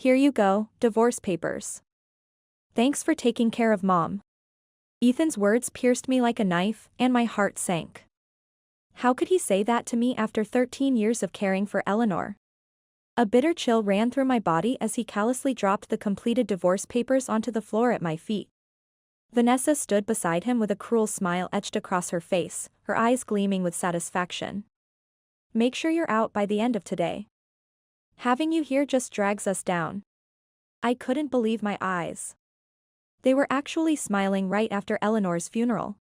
Here you go, divorce papers. Thanks for taking care of Mom. Ethan's words pierced me like a knife, and my heart sank. How could he say that to me after 13 years of caring for Eleanor? A bitter chill ran through my body as he callously dropped the completed divorce papers onto the floor at my feet. Vanessa stood beside him with a cruel smile etched across her face, her eyes gleaming with satisfaction. Make sure you're out by the end of today. Having you here just drags us down. I couldn't believe my eyes. They were actually smiling right after Eleanor's funeral.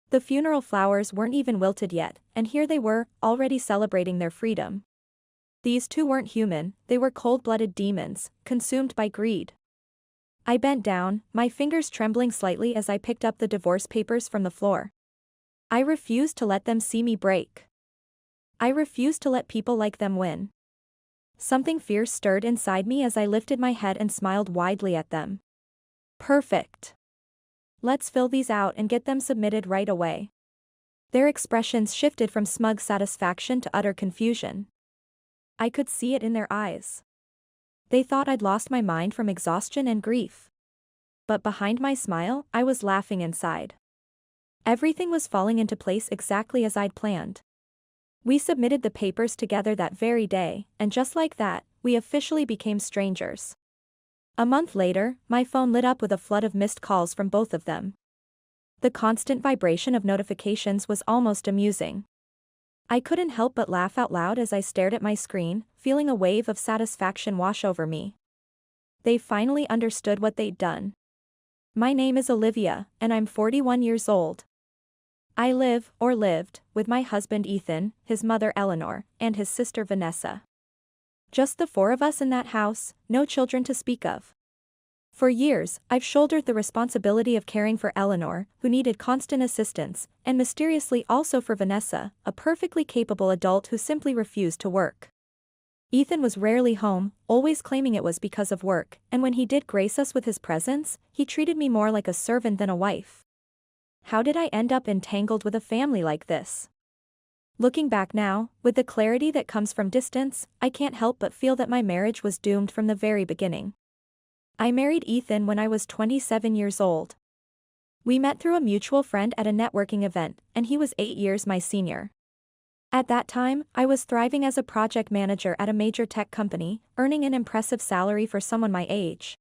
The funeral flowers weren't even wilted yet, and here they were, already celebrating their freedom. These two weren't human, they were cold-blooded demons, consumed by greed. I bent down, my fingers trembling slightly as I picked up the divorce papers from the floor. I refused to let them see me break. I refused to let people like them win. Something fierce stirred inside me as I lifted my head and smiled widely at them. Perfect. Let's fill these out and get them submitted right away. Their expressions shifted from smug satisfaction to utter confusion. I could see it in their eyes. They thought I'd lost my mind from exhaustion and grief. But behind my smile, I was laughing inside. Everything was falling into place exactly as I'd planned. We submitted the papers together that very day, and just like that, we officially became strangers. A month later, my phone lit up with a flood of missed calls from both of them. The constant vibration of notifications was almost amusing. I couldn't help but laugh out loud as I stared at my screen, feeling a wave of satisfaction wash over me. They finally understood what they'd done. My name is Olivia, and I'm 41 years old. I live, or lived, with my husband Ethan, his mother Eleanor, and his sister Vanessa. Just the four of us in that house, no children to speak of. For years, I've shouldered the responsibility of caring for Eleanor, who needed constant assistance, and mysteriously also for Vanessa, a perfectly capable adult who simply refused to work. Ethan was rarely home, always claiming it was because of work, and when he did grace us with his presence, he treated me more like a servant than a wife. How did I end up entangled with a family like this? Looking back now, with the clarity that comes from distance, I can't help but feel that my marriage was doomed from the very beginning. I married Ethan when I was 27 years old. We met through a mutual friend at a networking event, and he was 8 years my senior. At that time, I was thriving as a project manager at a major tech company, earning an impressive salary for someone my age.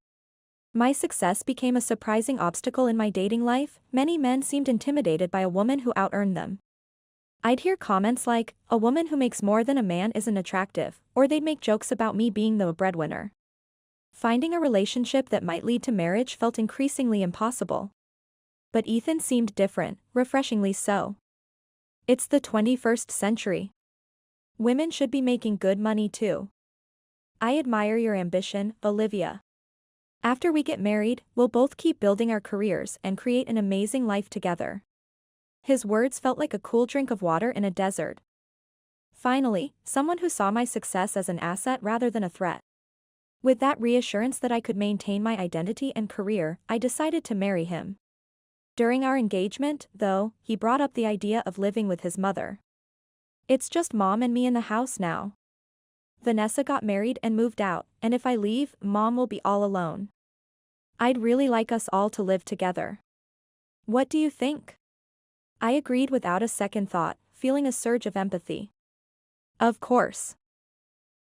My success became a surprising obstacle in my dating life. Many men seemed intimidated by a woman who out-earned them. I'd hear comments like, "A woman who makes more than a man isn't attractive," or they'd make jokes about me being the breadwinner. Finding a relationship that might lead to marriage felt increasingly impossible. But Ethan seemed different, refreshingly so. It's the 21st century. Women should be making good money too. I admire your ambition, Olivia. After we get married, we'll both keep building our careers and create an amazing life together. His words felt like a cool drink of water in a desert. Finally, someone who saw my success as an asset rather than a threat. With that reassurance that I could maintain my identity and career, I decided to marry him. During our engagement, though, he brought up the idea of living with his mother. It's just Mom and me in the house now. Vanessa got married and moved out, and if I leave, Mom will be all alone. I'd really like us all to live together. What do you think? I agreed without a second thought, feeling a surge of empathy. Of course.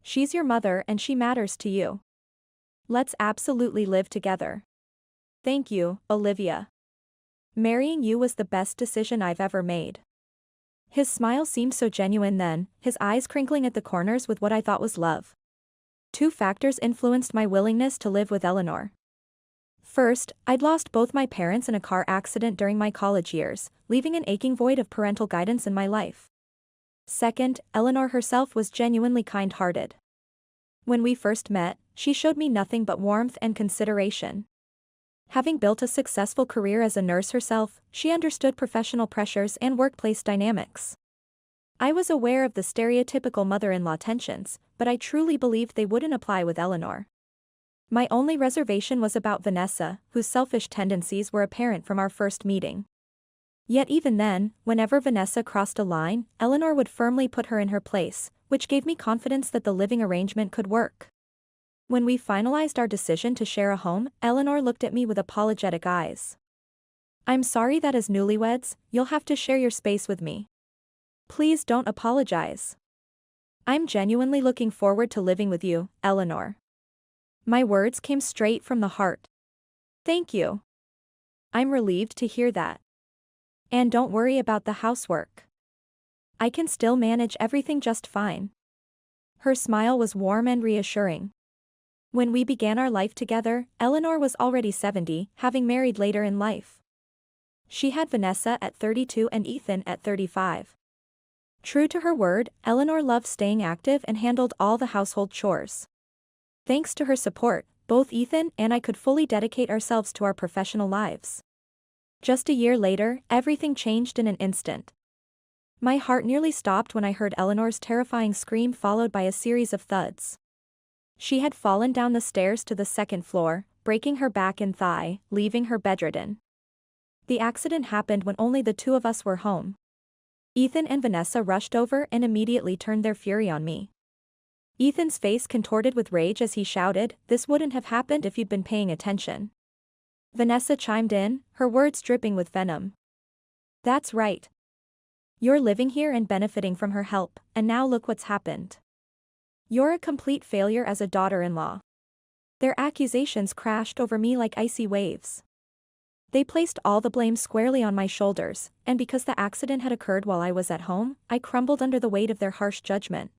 She's your mother and she matters to you. Let's absolutely live together. Thank you, Olivia. Marrying you was the best decision I've ever made. His smile seemed so genuine then, his eyes crinkling at the corners with what I thought was love. Two factors influenced my willingness to live with Eleanor. First, I'd lost both my parents in a car accident during my college years, leaving an aching void of parental guidance in my life. Second, Eleanor herself was genuinely kind-hearted. When we first met, she showed me nothing but warmth and consideration. Having built a successful career as a nurse herself, she understood professional pressures and workplace dynamics. I was aware of the stereotypical mother-in-law tensions, but I truly believed they wouldn't apply with Eleanor. My only reservation was about Vanessa, whose selfish tendencies were apparent from our first meeting. Yet even then, whenever Vanessa crossed a line, Eleanor would firmly put her in her place, which gave me confidence that the living arrangement could work. When we finalized our decision to share a home, Eleanor looked at me with apologetic eyes. I'm sorry that as newlyweds, you'll have to share your space with me. Please don't apologize. I'm genuinely looking forward to living with you, Eleanor. My words came straight from the heart. Thank you. I'm relieved to hear that. And don't worry about the housework. I can still manage everything just fine. Her smile was warm and reassuring. When we began our life together, Eleanor was already 70, having married later in life. She had Vanessa at 32 and Ethan at 35. True to her word, Eleanor loved staying active and handled all the household chores. Thanks to her support, both Ethan and I could fully dedicate ourselves to our professional lives. Just a year later, everything changed in an instant. My heart nearly stopped when I heard Eleanor's terrifying scream followed by a series of thuds. She had fallen down the stairs to the second floor, breaking her back and thigh, leaving her bedridden. The accident happened when only the two of us were home. Ethan and Vanessa rushed over and immediately turned their fury on me. Ethan's face contorted with rage as he shouted, "This wouldn't have happened if you'd been paying attention." Vanessa chimed in, her words dripping with venom. "That's right. You're living here and benefiting from her help, and now look what's happened. You're a complete failure as a daughter-in-law." Their accusations crashed over me like icy waves. They placed all the blame squarely on my shoulders, and because the accident had occurred while I was at home, I crumbled under the weight of their harsh judgment.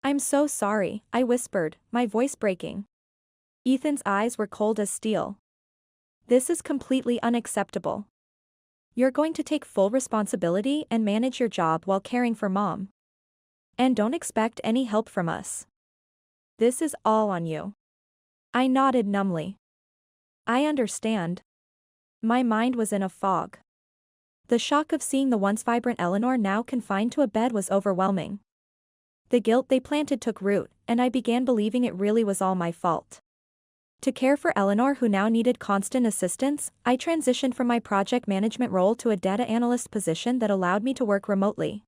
"I'm so sorry," I whispered, my voice breaking. Ethan's eyes were cold as steel. "This is completely unacceptable. You're going to take full responsibility and manage your job while caring for Mom. And don't expect any help from us. This is all on you." I nodded numbly. I understand. My mind was in a fog. The shock of seeing the once vibrant Eleanor now confined to a bed was overwhelming. The guilt they planted took root, and I began believing it really was all my fault. To care for Eleanor, who now needed constant assistance, I transitioned from my project management role to a data analyst position that allowed me to work remotely.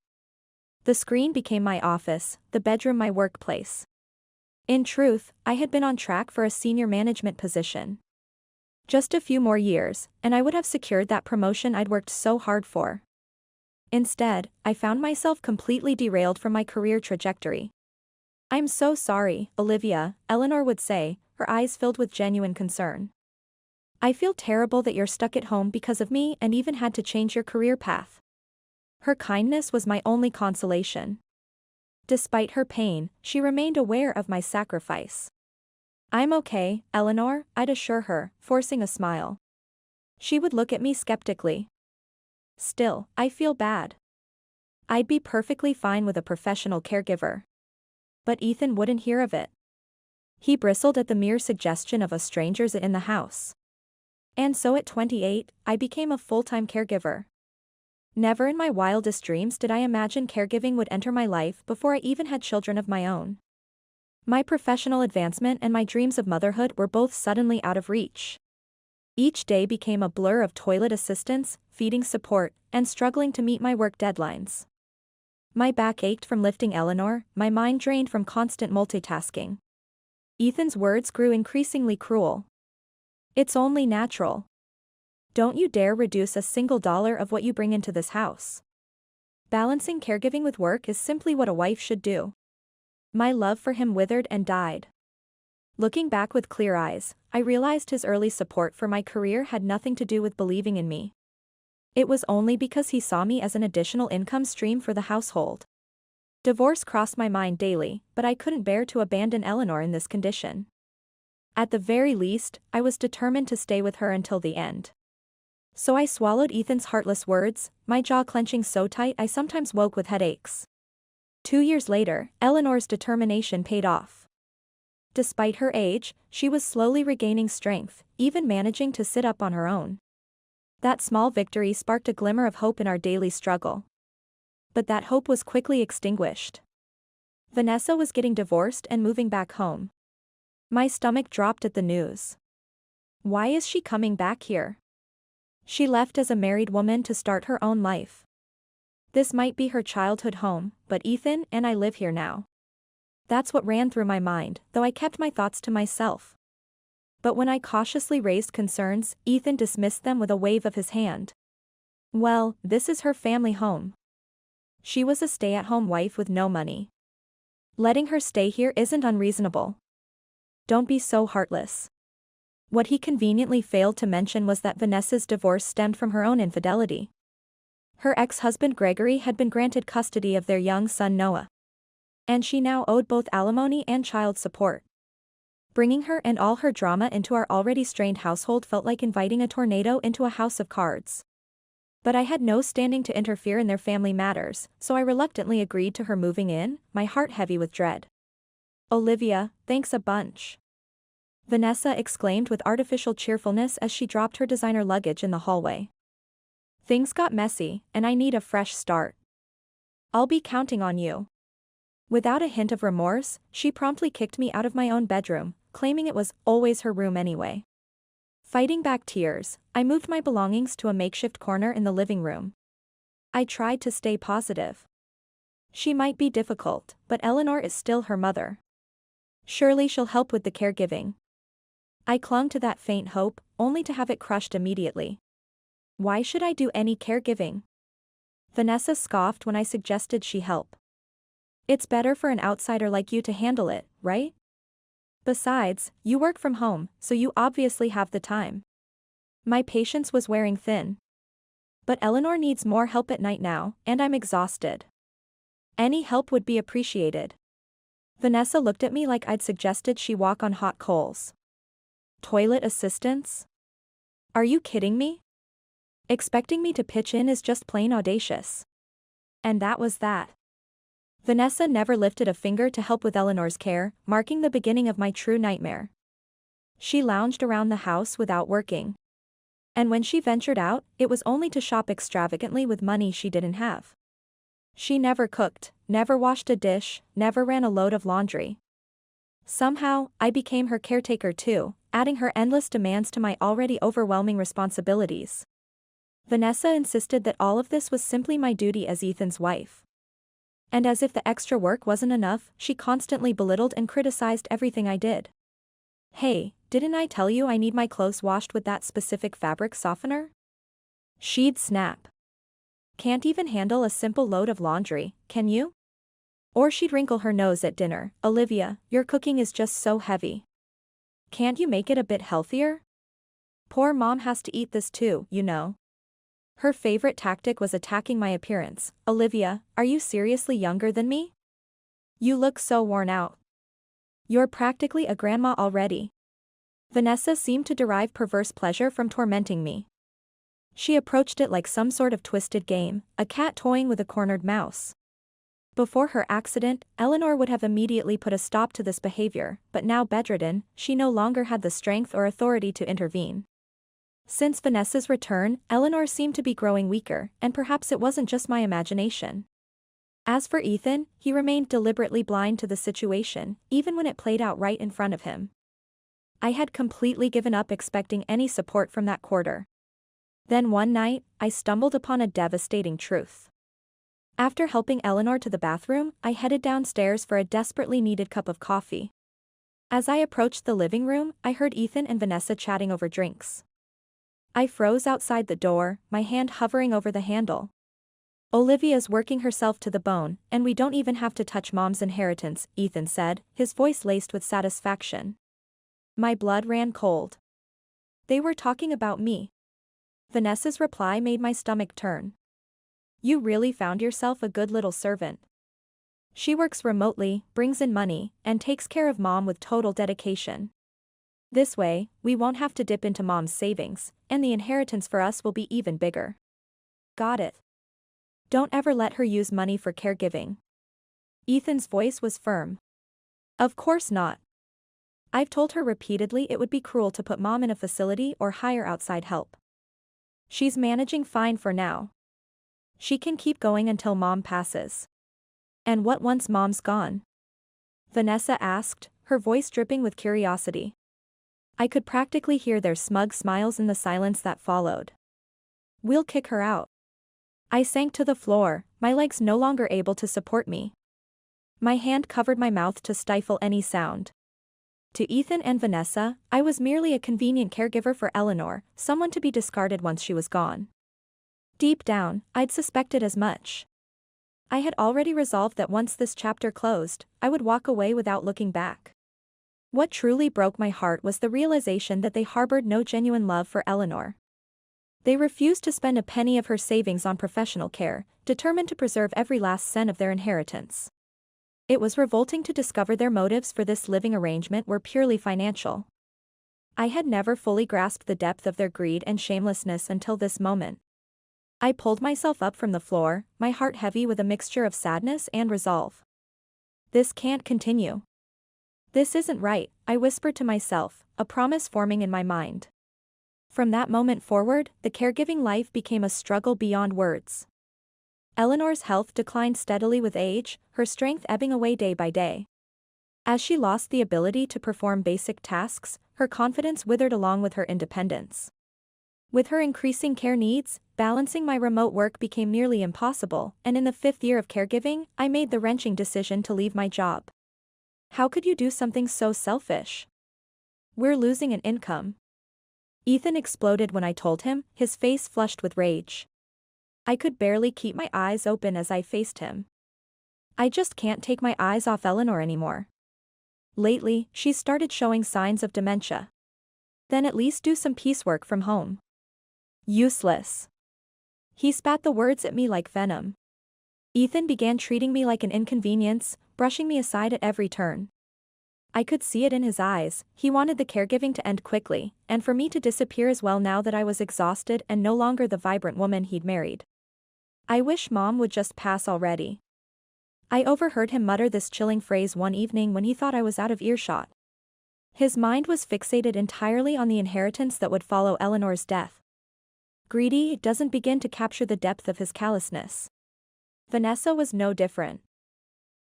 The screen became my office, the bedroom my workplace. In truth, I had been on track for a senior management position. Just a few more years, and I would have secured that promotion I'd worked so hard for. Instead, I found myself completely derailed from my career trajectory. "I'm so sorry, Olivia," Eleanor would say, her eyes filled with genuine concern. "I feel terrible that you're stuck at home because of me and even had to change your career path." Her kindness was my only consolation. Despite her pain, she remained aware of my sacrifice. "I'm okay, Eleanor," I'd assure her, forcing a smile. She would look at me skeptically. "Still, I feel bad. I'd be perfectly fine with a professional caregiver." But Ethan wouldn't hear of it. He bristled at the mere suggestion of us strangers in the house. And so at 28, I became a full-time caregiver. Never in my wildest dreams did I imagine caregiving would enter my life before I even had children of my own. My professional advancement and my dreams of motherhood were both suddenly out of reach. Each day became a blur of toilet assistance, feeding support, and struggling to meet my work deadlines. My back ached from lifting Eleanor, my mind drained from constant multitasking. Ethan's words grew increasingly cruel. "It's only natural. Don't you dare reduce a single dollar of what you bring into this house. Balancing caregiving with work is simply what a wife should do." My love for him withered and died. Looking back with clear eyes, I realized his early support for my career had nothing to do with believing in me. It was only because he saw me as an additional income stream for the household. Divorce crossed my mind daily, but I couldn't bear to abandon Eleanor in this condition. At the very least, I was determined to stay with her until the end. So I swallowed Ethan's heartless words, my jaw clenching so tight I sometimes woke with headaches. 2 years later, Eleanor's determination paid off. Despite her age, she was slowly regaining strength, even managing to sit up on her own. That small victory sparked a glimmer of hope in our daily struggle. But that hope was quickly extinguished. Vanessa was getting divorced and moving back home. My stomach dropped at the news. Why is she coming back here? She left as a married woman to start her own life. This might be her childhood home, but Ethan and I live here now. That's what ran through my mind, though I kept my thoughts to myself. But when I cautiously raised concerns, Ethan dismissed them with a wave of his hand. Well, this is her family home. She was a stay-at-home wife with no money. Letting her stay here isn't unreasonable. Don't be so heartless. What he conveniently failed to mention was that Vanessa's divorce stemmed from her own infidelity. Her ex-husband Gregory had been granted custody of their young son Noah. And she now owed both alimony and child support. Bringing her and all her drama into our already strained household felt like inviting a tornado into a house of cards. But I had no standing to interfere in their family matters, so I reluctantly agreed to her moving in, my heart heavy with dread. Olivia, thanks a bunch. Vanessa exclaimed with artificial cheerfulness as she dropped her designer luggage in the hallway. Things got messy, and I need a fresh start. I'll be counting on you. Without a hint of remorse, she promptly kicked me out of my own bedroom, claiming it was always her room anyway. Fighting back tears, I moved my belongings to a makeshift corner in the living room. I tried to stay positive. She might be difficult, but Eleanor is still her mother. Surely she'll help with the caregiving. I clung to that faint hope, only to have it crushed immediately. Why should I do any caregiving? Vanessa scoffed when I suggested she help. It's better for an outsider like you to handle it, right? Besides, you work from home, so you obviously have the time. My patience was wearing thin. But Eleanor needs more help at night now, and I'm exhausted. Any help would be appreciated. Vanessa looked at me like I'd suggested she walk on hot coals. Toilet assistance? Are you kidding me? Expecting me to pitch in is just plain audacious. And that was that. Vanessa never lifted a finger to help with Eleanor's care, marking the beginning of my true nightmare. She lounged around the house without working. And when she ventured out, it was only to shop extravagantly with money she didn't have. She never cooked, never washed a dish, never ran a load of laundry. Somehow, I became her caretaker too, adding her endless demands to my already overwhelming responsibilities. Vanessa insisted that all of this was simply my duty as Ethan's wife. And as if the extra work wasn't enough, she constantly belittled and criticized everything I did. Hey, didn't I tell you I need my clothes washed with that specific fabric softener? She'd snap. Can't even handle a simple load of laundry, can you? Or she'd wrinkle her nose at dinner. Olivia, your cooking is just so heavy. Can't you make it a bit healthier? Poor mom has to eat this too, you know. Her favorite tactic was attacking my appearance. Olivia, are you seriously younger than me? You look so worn out. You're practically a grandma already. Vanessa seemed to derive perverse pleasure from tormenting me. She approached it like some sort of twisted game, a cat toying with a cornered mouse. Before her accident, Eleanor would have immediately put a stop to this behavior, but now bedridden, she no longer had the strength or authority to intervene. Since Vanessa's return, Eleanor seemed to be growing weaker, and perhaps it wasn't just my imagination. As for Ethan, he remained deliberately blind to the situation, even when it played out right in front of him. I had completely given up expecting any support from that quarter. Then one night, I stumbled upon a devastating truth. After helping Eleanor to the bathroom, I headed downstairs for a desperately needed cup of coffee. As I approached the living room, I heard Ethan and Vanessa chatting over drinks. I froze outside the door, my hand hovering over the handle. Olivia's working herself to the bone, and we don't even have to touch mom's inheritance, Ethan said, his voice laced with satisfaction. My blood ran cold. They were talking about me. Vanessa's reply made my stomach turn. You really found yourself a good little servant. She works remotely, brings in money, and takes care of mom with total dedication. This way, we won't have to dip into mom's savings, and the inheritance for us will be even bigger. Got it. Don't ever let her use money for caregiving. Ethan's voice was firm. Of course not. I've told her repeatedly it would be cruel to put mom in a facility or hire outside help. She's managing fine for now. She can keep going until mom passes. And what once mom's gone? Vanessa asked, her voice dripping with curiosity. I could practically hear their smug smiles in the silence that followed. We'll kick her out. I sank to the floor, my legs no longer able to support me. My hand covered my mouth to stifle any sound. To Ethan and Vanessa, I was merely a convenient caregiver for Eleanor, someone to be discarded once she was gone. Deep down, I'd suspected as much. I had already resolved that once this chapter closed, I would walk away without looking back. What truly broke my heart was the realization that they harbored no genuine love for Eleanor. They refused to spend a penny of her savings on professional care, determined to preserve every last cent of their inheritance. It was revolting to discover their motives for this living arrangement were purely financial. I had never fully grasped the depth of their greed and shamelessness until this moment. I pulled myself up from the floor, my heart heavy with a mixture of sadness and resolve. This can't continue. This isn't right, I whispered to myself, a promise forming in my mind. From that moment forward, the caregiving life became a struggle beyond words. Eleanor's health declined steadily with age, her strength ebbing away day by day. As she lost the ability to perform basic tasks, her confidence withered along with her independence. With her increasing care needs, balancing my remote work became nearly impossible, and in the 5th year of caregiving, I made the wrenching decision to leave my job. How could you do something so selfish? We're losing an income. Ethan exploded when I told him, his face flushed with rage. I could barely keep my eyes open as I faced him. I just can't take my eyes off Eleanor anymore. Lately, she's started showing signs of dementia. Then at least do some piecework from home. Useless. He spat the words at me like venom. Ethan began treating me like an inconvenience, brushing me aside at every turn. I could see it in his eyes, he wanted the caregiving to end quickly, and for me to disappear as well now that I was exhausted and no longer the vibrant woman he'd married. I wish Mom would just pass already. I overheard him mutter this chilling phrase one evening when he thought I was out of earshot. His mind was fixated entirely on the inheritance that would follow Eleanor's death. Greedy doesn't begin to capture the depth of his callousness. Vanessa was no different.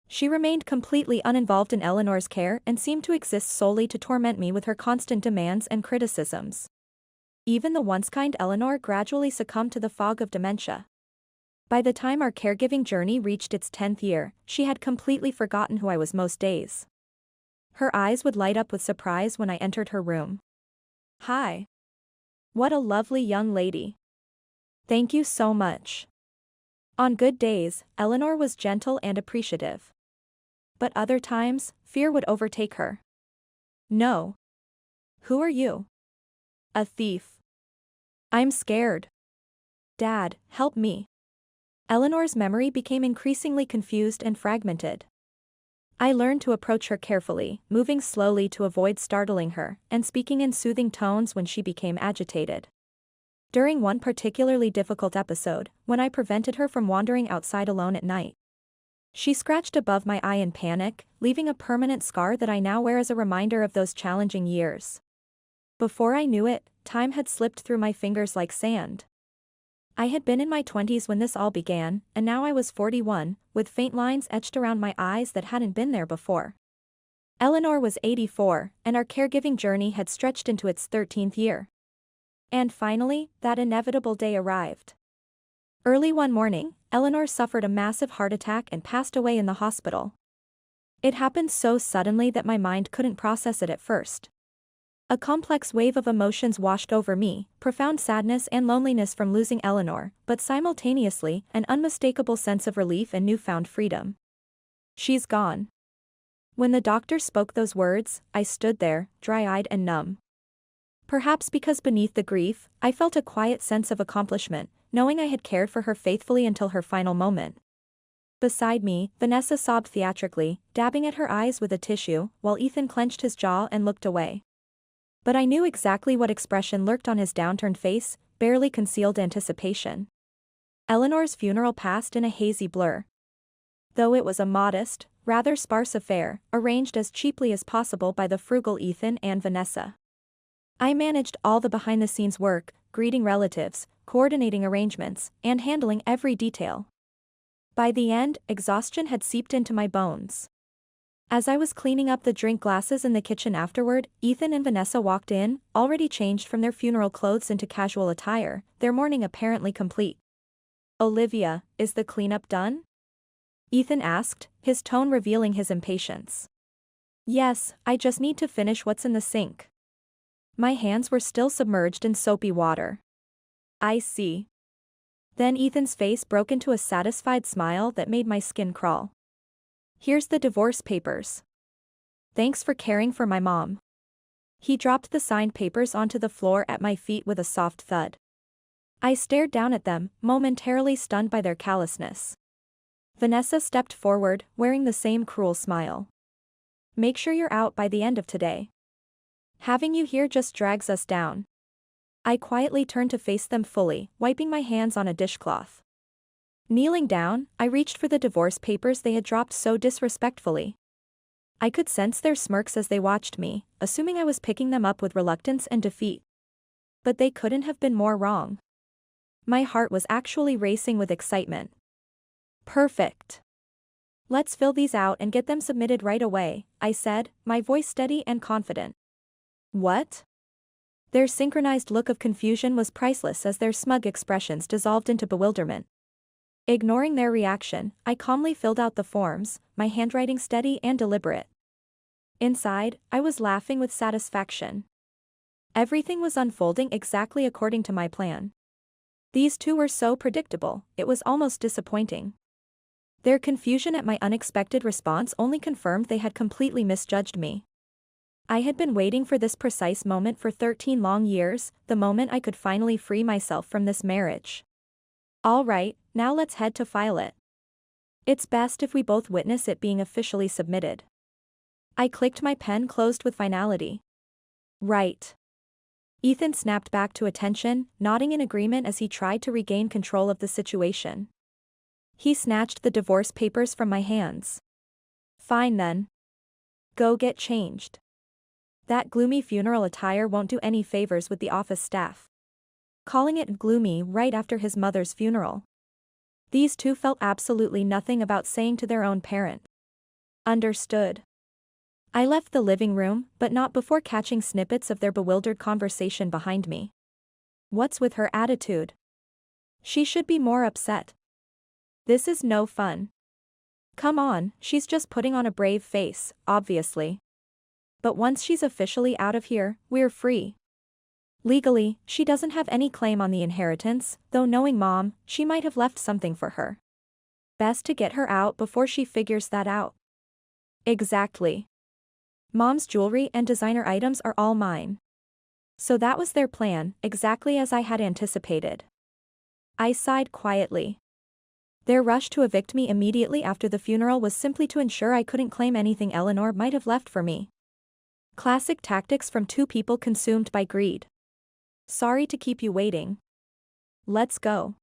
She remained completely uninvolved in Eleanor's care and seemed to exist solely to torment me with her constant demands and criticisms. Even the once kind Eleanor gradually succumbed to the fog of dementia. By the time our caregiving journey reached its 10th year, she had completely forgotten who I was most days. Her eyes would light up with surprise when I entered her room. "Hi. What a lovely young lady. Thank you so much." On good days, Eleanor was gentle and appreciative. But other times, fear would overtake her. "No. Who are you?" "A thief." "I'm scared." "Dad, help me." Eleanor's memory became increasingly confused and fragmented. I learned to approach her carefully, moving slowly to avoid startling her, and speaking in soothing tones when she became agitated. During one particularly difficult episode, when I prevented her from wandering outside alone at night, she scratched above my eye in panic, leaving a permanent scar that I now wear as a reminder of those challenging years. Before I knew it, time had slipped through my fingers like sand. I had been in my 20s when this all began, and now I was 41, with faint lines etched around my eyes that hadn't been there before. Eleanor was 84, and our caregiving journey had stretched into its 13th year. And finally, that inevitable day arrived. Early one morning, Eleanor suffered a massive heart attack and passed away in the hospital. It happened so suddenly that my mind couldn't process it at first. A complex wave of emotions washed over me, profound sadness and loneliness from losing Eleanor, but simultaneously, an unmistakable sense of relief and newfound freedom. "She's gone." When the doctor spoke those words, I stood there, dry-eyed and numb. Perhaps because beneath the grief, I felt a quiet sense of accomplishment, knowing I had cared for her faithfully until her final moment. Beside me, Vanessa sobbed theatrically, dabbing at her eyes with a tissue, while Ethan clenched his jaw and looked away. But I knew exactly what expression lurked on his downturned face, barely concealed anticipation. Eleanor's funeral passed in a hazy blur. Though it was a modest, rather sparse affair, arranged as cheaply as possible by the frugal Ethan and Vanessa. I managed all the behind-the-scenes work, greeting relatives, coordinating arrangements, and handling every detail. By the end, exhaustion had seeped into my bones. As I was cleaning up the drink glasses in the kitchen afterward, Ethan and Vanessa walked in, already changed from their funeral clothes into casual attire, their mourning apparently complete. "Olivia, is the cleanup done?" Ethan asked, his tone revealing his impatience. Yes, I just need to finish what's in the sink. My hands were still submerged in soapy water. I see. Then Ethan's face broke into a satisfied smile that made my skin crawl. Here's the divorce papers. Thanks for caring for my mom. He dropped the signed papers onto the floor at my feet with a soft thud. I stared down at them, momentarily stunned by their callousness. Vanessa stepped forward, wearing the same cruel smile. Make sure you're out by the end of today. Having you here just drags us down. I quietly turned to face them fully, wiping my hands on a dishcloth. Kneeling down, I reached for the divorce papers they had dropped so disrespectfully. I could sense their smirks as they watched me, assuming I was picking them up with reluctance and defeat. But they couldn't have been more wrong. My heart was actually racing with excitement. Perfect. Let's fill these out and get them submitted right away, I said, my voice steady and confident. What? Their synchronized look of confusion was priceless as their smug expressions dissolved into bewilderment. Ignoring their reaction, I calmly filled out the forms, my handwriting steady and deliberate. Inside, I was laughing with satisfaction. Everything was unfolding exactly according to my plan. These two were so predictable, it was almost disappointing. Their confusion at my unexpected response only confirmed they had completely misjudged me. I had been waiting for this precise moment for 13 long years, the moment I could finally free myself from this marriage. All right, now let's head to file it. It's best if we both witness it being officially submitted. I clicked my pen closed with finality. Right. Ethan snapped back to attention, nodding in agreement as he tried to regain control of the situation. He snatched the divorce papers from my hands. Fine then. Go get changed. That gloomy funeral attire won't do any favors with the office staff. Calling it gloomy right after his mother's funeral. These two felt absolutely nothing about saying to their own parent. Understood. I left the living room, but not before catching snippets of their bewildered conversation behind me. What's with her attitude? She should be more upset. This is no fun. Come on, she's just putting on a brave face, obviously. But once she's officially out of here, we're free. Legally, she doesn't have any claim on the inheritance, though knowing Mom, she might have left something for her. Best to get her out before she figures that out. Exactly. Mom's jewelry and designer items are all mine. So that was their plan, exactly as I had anticipated. I sighed quietly. Their rush to evict me immediately after the funeral was simply to ensure I couldn't claim anything Eleanor might have left for me. Classic tactics from two people consumed by greed. Sorry to keep you waiting. Let's go.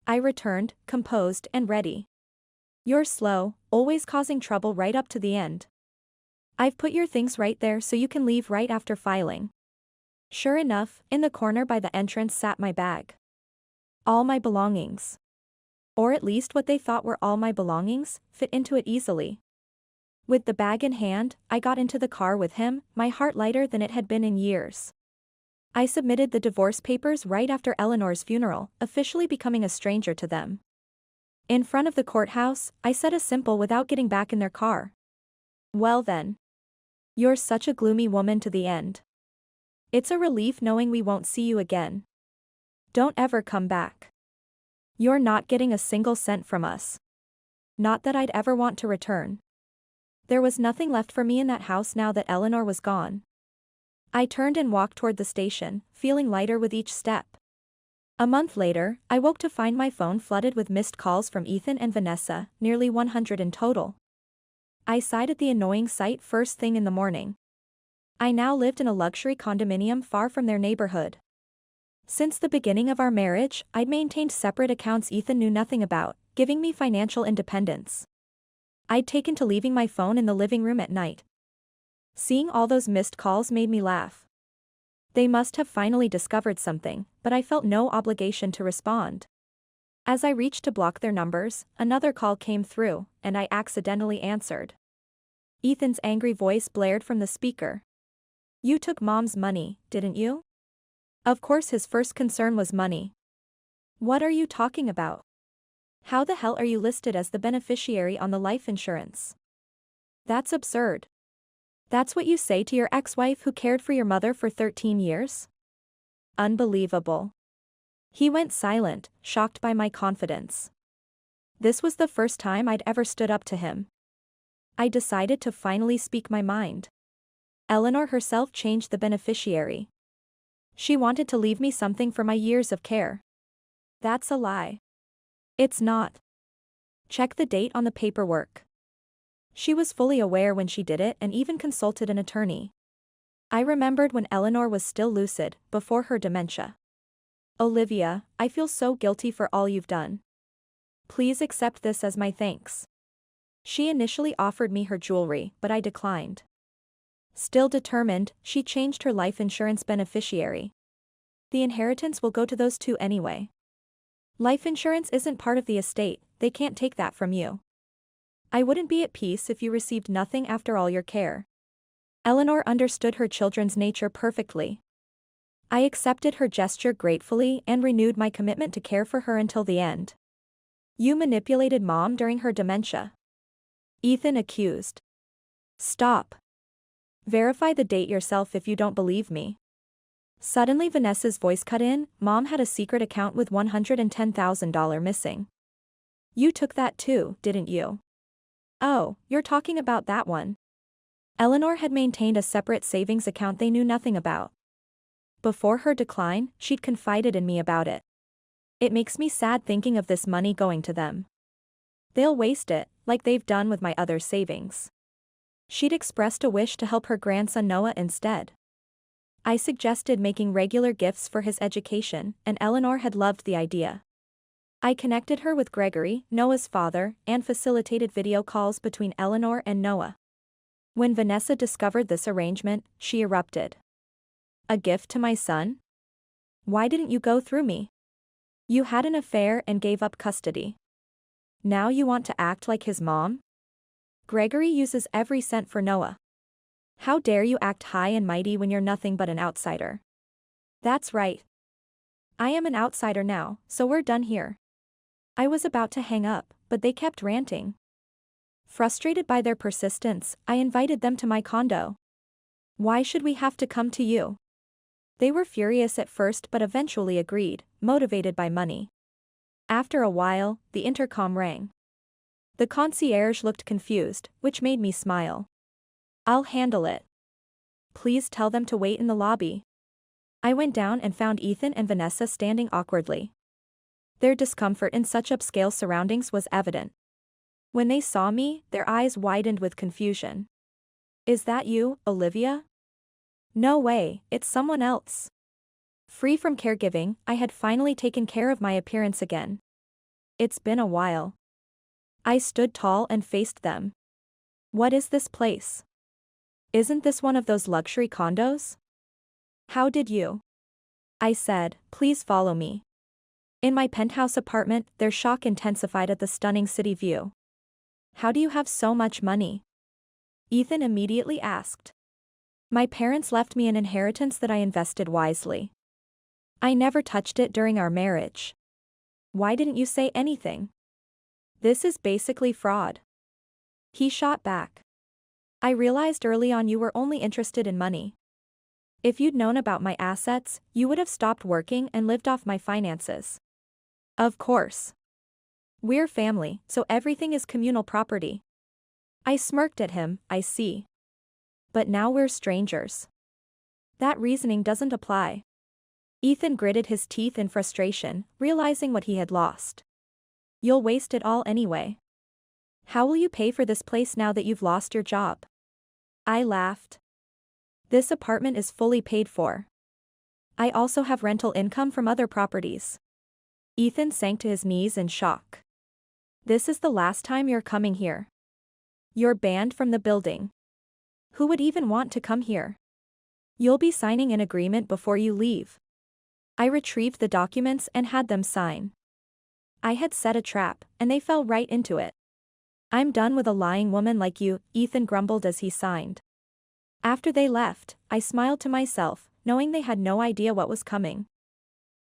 I returned, composed and ready. You're slow, always causing trouble right up to the end. I've put your things right there so you can leave right after filing. Sure enough, in the corner by the entrance sat my bag. All my belongings. Or at least what they thought were all my belongings, fit into it easily. With the bag in hand, I got into the car with him, my heart lighter than it had been in years. I submitted the divorce papers right after Eleanor's funeral, officially becoming a stranger to them. In front of the courthouse, I said a simple without getting back in their car. Well then. You're such a gloomy woman to the end. It's a relief knowing we won't see you again. Don't ever come back. You're not getting a single cent from us. Not that I'd ever want to return. There was nothing left for me in that house now that Eleanor was gone. I turned and walked toward the station, feeling lighter with each step. A month later, I woke to find my phone flooded with missed calls from Ethan and Vanessa, nearly 100 in total. I sighed at the annoying sight first thing in the morning. I now lived in a luxury condominium far from their neighborhood. Since the beginning of our marriage, I'd maintained separate accounts Ethan knew nothing about, giving me financial independence. I'd taken to leaving my phone in the living room at night. Seeing all those missed calls made me laugh. They must have finally discovered something, but I felt no obligation to respond. As I reached to block their numbers, another call came through, and I accidentally answered. Ethan's angry voice blared from the speaker. You took Mom's money, didn't you? Of course his first concern was money. What are you talking about? How the hell are you listed as the beneficiary on the life insurance? That's absurd. That's what you say to your ex-wife who cared for your mother for 13 years? Unbelievable. He went silent, shocked by my confidence. This was the first time I'd ever stood up to him. I decided to finally speak my mind. Eleanor herself changed the beneficiary. She wanted to leave me something for my years of care. That's a lie. It's not. Check the date on the paperwork. She was fully aware when she did it and even consulted an attorney. I remembered when Eleanor was still lucid, before her dementia. Olivia, I feel so guilty for all you've done. Please accept this as my thanks. She initially offered me her jewelry, but I declined. Still determined, she changed her life insurance beneficiary. The inheritance will go to those two anyway. Life insurance isn't part of the estate, they can't take that from you. I wouldn't be at peace if you received nothing after all your care. Eleanor understood her children's nature perfectly. I accepted her gesture gratefully and renewed my commitment to care for her until the end. You manipulated Mom during her dementia. Ethan accused. Stop. Verify the date yourself if you don't believe me. Suddenly Vanessa's voice cut in. Mom had a secret account with $110,000 missing. You took that too, didn't you? Oh, you're talking about that one. Eleanor had maintained a separate savings account they knew nothing about. Before her decline, she'd confided in me about it. It makes me sad thinking of this money going to them. They'll waste it, like they've done with my other savings. She'd expressed a wish to help her grandson Noah instead. I suggested making regular gifts for his education, and Eleanor had loved the idea. I connected her with Gregory, Noah's father, and facilitated video calls between Eleanor and Noah. When Vanessa discovered this arrangement, she erupted. A gift to my son? Why didn't you go through me? You had an affair and gave up custody. Now you want to act like his mom? Gregory uses every cent for Noah. How dare you act high and mighty when you're nothing but an outsider? That's right. I am an outsider now, so we're done here. I was about to hang up, but they kept ranting. Frustrated by their persistence, I invited them to my condo. Why should we have to come to you? They were furious at first but eventually agreed, motivated by money. After a while, the intercom rang. The concierge looked confused, which made me smile. I'll handle it. Please tell them to wait in the lobby. I went down and found Ethan and Vanessa standing awkwardly. Their discomfort in such upscale surroundings was evident. When they saw me, their eyes widened with confusion. Is that you, Olivia? No way, it's someone else. Free from caregiving, I had finally taken care of my appearance again. It's been a while. I stood tall and faced them. What is this place? Isn't this one of those luxury condos? How did you? I said, please follow me. In my penthouse apartment, their shock intensified at the stunning city view. How do you have so much money? Ethan immediately asked. My parents left me an inheritance that I invested wisely. I never touched it during our marriage. Why didn't you say anything? This is basically fraud. He shot back. I realized early on you were only interested in money. If you'd known about my assets, you would have stopped working and lived off my finances. Of course. We're family, so everything is communal property. I smirked at him. I see. But now we're strangers. That reasoning doesn't apply. Ethan gritted his teeth in frustration, realizing what he had lost. You'll waste it all anyway. How will you pay for this place now that you've lost your job? I laughed. This apartment is fully paid for. I also have rental income from other properties. Ethan sank to his knees in shock. This is the last time you're coming here. You're banned from the building. Who would even want to come here? You'll be signing an agreement before you leave. I retrieved the documents and had them sign. I had set a trap, and they fell right into it. I'm done with a lying woman like you, Ethan grumbled as he signed. After they left, I smiled to myself, knowing they had no idea what was coming.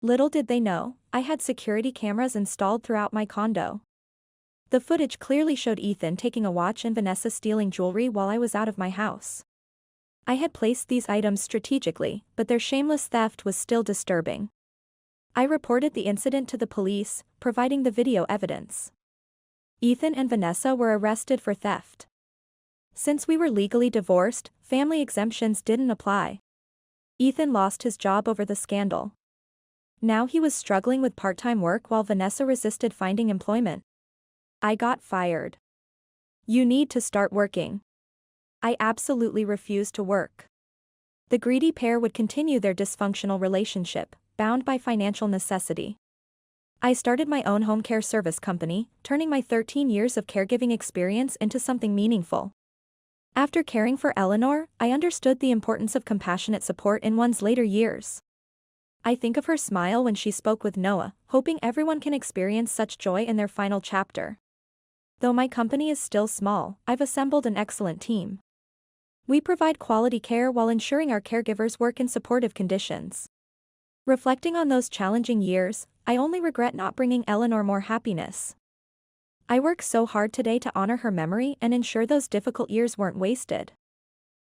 Little did they know, I had security cameras installed throughout my condo. The footage clearly showed Ethan taking a watch and Vanessa stealing jewelry while I was out of my house. I had placed these items strategically, but their shameless theft was still disturbing. I reported the incident to the police, providing the video evidence. Ethan and Vanessa were arrested for theft. Since we were legally divorced, family exemptions didn't apply. Ethan lost his job over the scandal. Now he was struggling with part-time work while Vanessa resisted finding employment. I got fired. You need to start working. I absolutely refused to work. The greedy pair would continue their dysfunctional relationship, bound by financial necessity. I started my own home care service company, turning my 13 years of caregiving experience into something meaningful. After caring for Eleanor, I understood the importance of compassionate support in one's later years. I think of her smile when she spoke with Noah, hoping everyone can experience such joy in their final chapter. Though my company is still small, I've assembled an excellent team. We provide quality care while ensuring our caregivers work in supportive conditions. Reflecting on those challenging years, I only regret not bringing Eleanor more happiness. I work so hard today to honor her memory and ensure those difficult years weren't wasted.